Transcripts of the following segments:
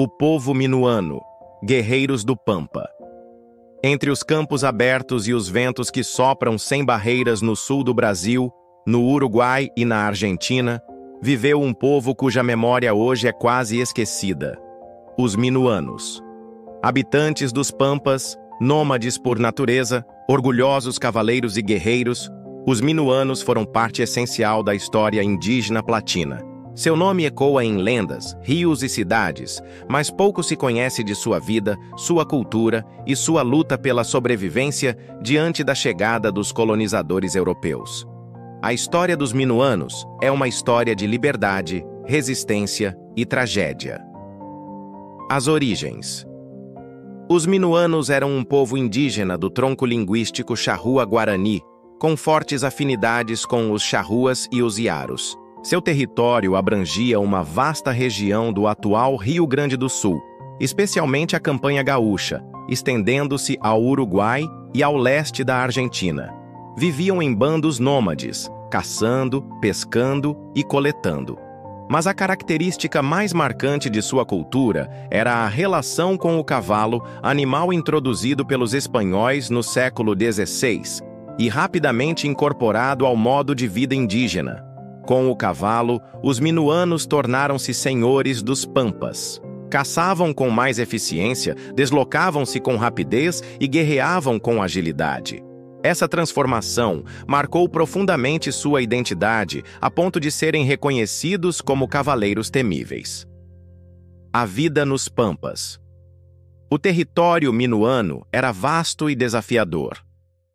O povo minuano, guerreiros do Pampa. Entre os campos abertos e os ventos que sopram sem barreiras no sul do Brasil, no Uruguai e na Argentina, viveu um povo cuja memória hoje é quase esquecida: os minuanos. Habitantes dos Pampas, nômades por natureza, orgulhosos cavaleiros e guerreiros, os minuanos foram parte essencial da história indígena platina. Seu nome ecoa em lendas, rios e cidades, mas pouco se conhece de sua vida, sua cultura e sua luta pela sobrevivência diante da chegada dos colonizadores europeus. A história dos minuanos é uma história de liberdade, resistência e tragédia. As origens. Os minuanos eram um povo indígena do tronco linguístico charrua-guarani, com fortes afinidades com os charruas e os iaros. Seu território abrangia uma vasta região do atual Rio Grande do Sul, especialmente a Campanha Gaúcha, estendendo-se ao Uruguai e ao leste da Argentina. Viviam em bandos nômades, caçando, pescando e coletando. Mas a característica mais marcante de sua cultura era a relação com o cavalo, animal introduzido pelos espanhóis no século XVI e rapidamente incorporado ao modo de vida indígena. Com o cavalo, os minuanos tornaram-se senhores dos Pampas. Caçavam com mais eficiência, deslocavam-se com rapidez e guerreavam com agilidade. Essa transformação marcou profundamente sua identidade, a ponto de serem reconhecidos como cavaleiros temíveis. A vida nos Pampas. O território minuano era vasto e desafiador.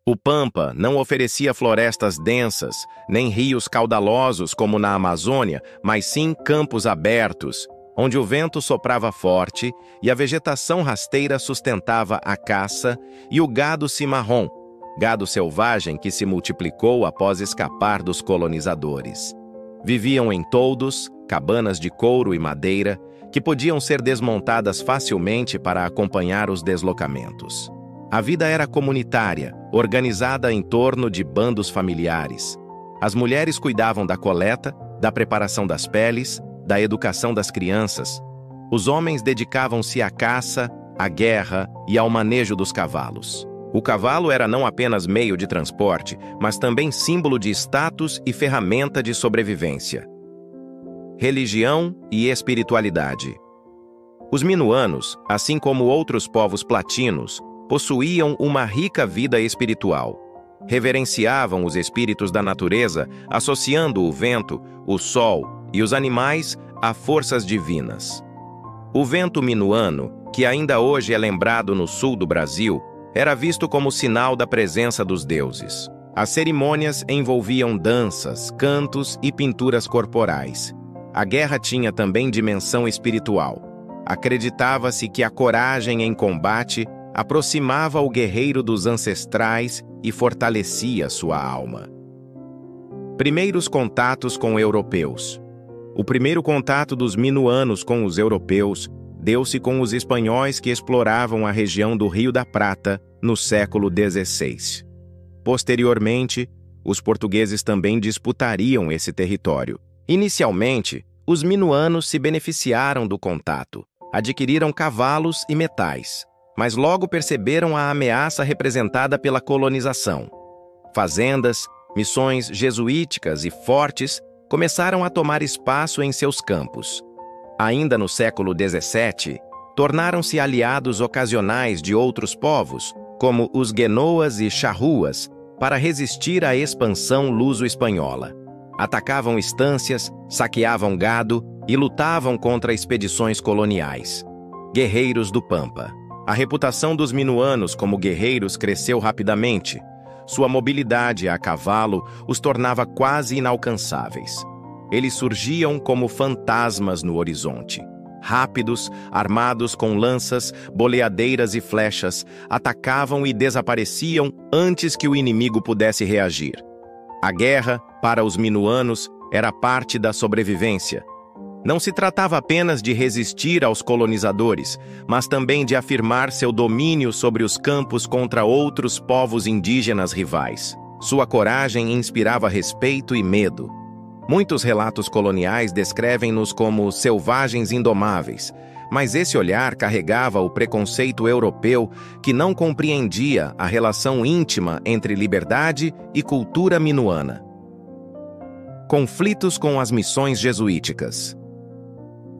O Pampa não oferecia florestas densas, nem rios caudalosos como na Amazônia, mas sim campos abertos, onde o vento soprava forte e a vegetação rasteira sustentava a caça e o gado cimarrão, gado selvagem que se multiplicou após escapar dos colonizadores. Viviam em toldos, cabanas de couro e madeira, que podiam ser desmontadas facilmente para acompanhar os deslocamentos. A vida era comunitária, organizada em torno de bandos familiares. As mulheres cuidavam da coleta, da preparação das peles, da educação das crianças. Os homens dedicavam-se à caça, à guerra e ao manejo dos cavalos. O cavalo era não apenas meio de transporte, mas também símbolo de status e ferramenta de sobrevivência. Religião e espiritualidade. Os minuanos, assim como outros povos platinos, possuíam uma rica vida espiritual. Reverenciavam os espíritos da natureza, associando o vento, o sol e os animais a forças divinas. O vento minuano, que ainda hoje é lembrado no sul do Brasil, era visto como sinal da presença dos deuses. As cerimônias envolviam danças, cantos e pinturas corporais. A guerra tinha também dimensão espiritual. Acreditava-se que a coragem em combate aproximava o guerreiro dos ancestrais e fortalecia sua alma. Primeiros contatos com europeus. O primeiro contato dos minuanos com os europeus deu-se com os espanhóis que exploravam a região do Rio da Prata no século XVI. Posteriormente, os portugueses também disputariam esse território. Inicialmente, os minuanos se beneficiaram do contato, adquiriram cavalos e metais, mas logo perceberam a ameaça representada pela colonização. Fazendas, missões jesuíticas e fortes começaram a tomar espaço em seus campos. Ainda no século XVII, tornaram-se aliados ocasionais de outros povos, como os guenoas e charruas, para resistir à expansão luso-espanhola. Atacavam estâncias, saqueavam gado e lutavam contra expedições coloniais. Guerreiros do Pampa. A reputação dos minuanos como guerreiros cresceu rapidamente. Sua mobilidade a cavalo os tornava quase inalcançáveis. Eles surgiam como fantasmas no horizonte. Rápidos, armados com lanças, boleadeiras e flechas, atacavam e desapareciam antes que o inimigo pudesse reagir. A guerra, para os minuanos, era parte da sobrevivência. Não se tratava apenas de resistir aos colonizadores, mas também de afirmar seu domínio sobre os campos contra outros povos indígenas rivais. Sua coragem inspirava respeito e medo. Muitos relatos coloniais descrevem-nos como selvagens indomáveis, mas esse olhar carregava o preconceito europeu que não compreendia a relação íntima entre liberdade e cultura minuana. Conflitos com as missões jesuíticas.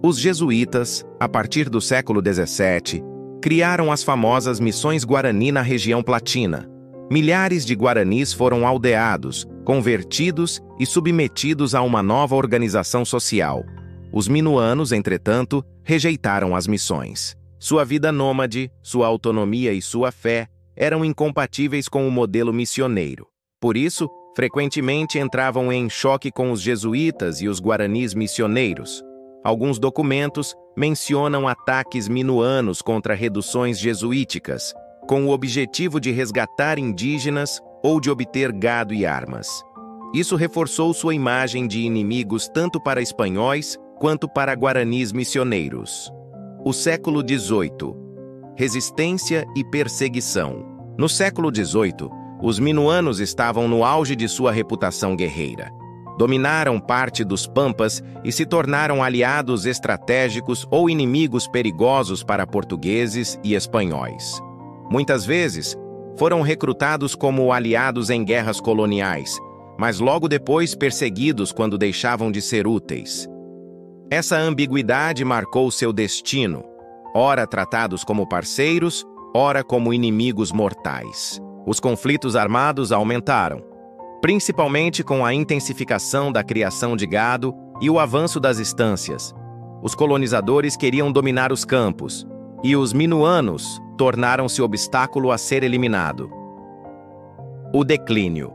Os jesuítas, a partir do século XVII, criaram as famosas missões Guarani na região Platina. Milhares de guaranis foram aldeados, convertidos e submetidos a uma nova organização social. Os minuanos, entretanto, rejeitaram as missões. Sua vida nômade, sua autonomia e sua fé eram incompatíveis com o modelo missioneiro. Por isso, frequentemente entravam em choque com os jesuítas e os guaranis missioneiros. Alguns documentos mencionam ataques minuanos contra reduções jesuíticas, com o objetivo de resgatar indígenas ou de obter gado e armas. Isso reforçou sua imagem de inimigos tanto para espanhóis quanto para guaranis missioneiros. O século XVIII. Resistência e perseguição. No século XVIII, os minuanos estavam no auge de sua reputação guerreira. Dominaram parte dos Pampas e se tornaram aliados estratégicos ou inimigos perigosos para portugueses e espanhóis. Muitas vezes, foram recrutados como aliados em guerras coloniais, mas logo depois perseguidos quando deixavam de ser úteis. Essa ambiguidade marcou seu destino, ora tratados como parceiros, ora como inimigos mortais. Os conflitos armados aumentaram, principalmente com a intensificação da criação de gado e o avanço das estâncias. Os colonizadores queriam dominar os campos, e os minuanos tornaram-se obstáculo a ser eliminado. O declínio.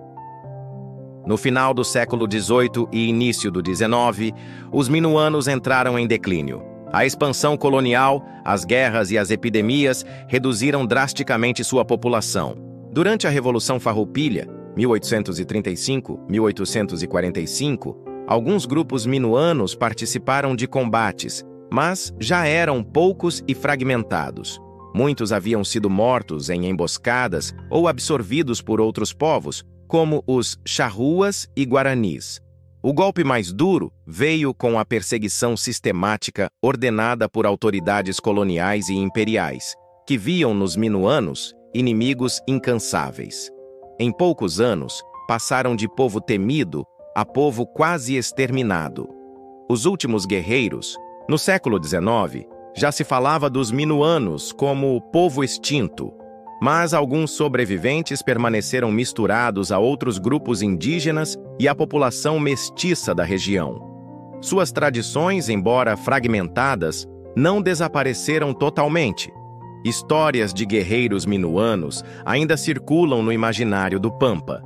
No final do século XVIII e início do XIX, os minuanos entraram em declínio. A expansão colonial, as guerras e as epidemias reduziram drasticamente sua população. Durante a Revolução Farroupilha, 1835-1845, alguns grupos minuanos participaram de combates, mas já eram poucos e fragmentados. Muitos haviam sido mortos em emboscadas ou absorvidos por outros povos, como os charruas e guaranis. O golpe mais duro veio com a perseguição sistemática ordenada por autoridades coloniais e imperiais, que viam nos minuanos inimigos incansáveis. Em poucos anos, passaram de povo temido a povo quase exterminado. Os últimos guerreiros, no século XIX, já se falava dos minuanos como povo extinto, mas alguns sobreviventes permaneceram misturados a outros grupos indígenas e à população mestiça da região. Suas tradições, embora fragmentadas, não desapareceram totalmente. Histórias de guerreiros minuanos ainda circulam no imaginário do Pampa.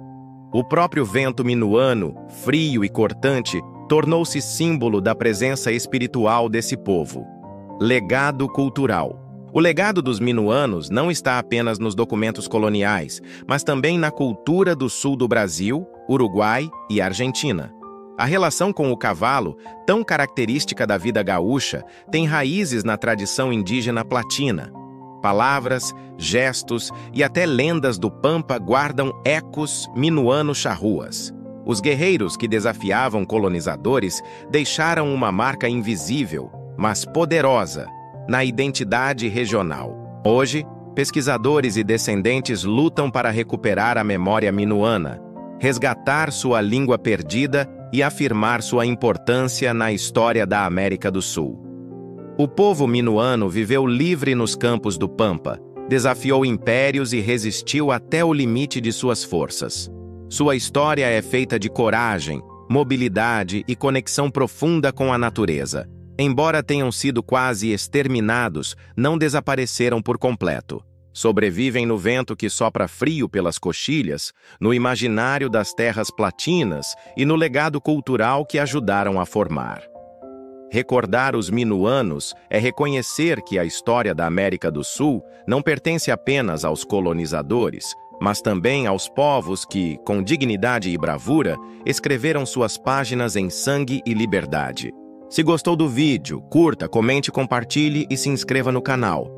O próprio vento minuano, frio e cortante, tornou-se símbolo da presença espiritual desse povo. Legado cultural. O legado dos minuanos não está apenas nos documentos coloniais, mas também na cultura do sul do Brasil, Uruguai e Argentina. A relação com o cavalo, tão característica da vida gaúcha, tem raízes na tradição indígena platina. Palavras, gestos e até lendas do Pampa guardam ecos minuano-charruas. Os guerreiros que desafiavam colonizadores deixaram uma marca invisível, mas poderosa, na identidade regional. Hoje, pesquisadores e descendentes lutam para recuperar a memória minuana, resgatar sua língua perdida e afirmar sua importância na história da América do Sul. O povo minuano viveu livre nos campos do Pampa, desafiou impérios e resistiu até o limite de suas forças. Sua história é feita de coragem, mobilidade e conexão profunda com a natureza. Embora tenham sido quase exterminados, não desapareceram por completo. Sobrevivem no vento que sopra frio pelas coxilhas, no imaginário das terras platinas e no legado cultural que ajudaram a formar. Recordar os minuanos é reconhecer que a história da América do Sul não pertence apenas aos colonizadores, mas também aos povos que, com dignidade e bravura, escreveram suas páginas em sangue e liberdade. Se gostou do vídeo, curta, comente, compartilhe e se inscreva no canal.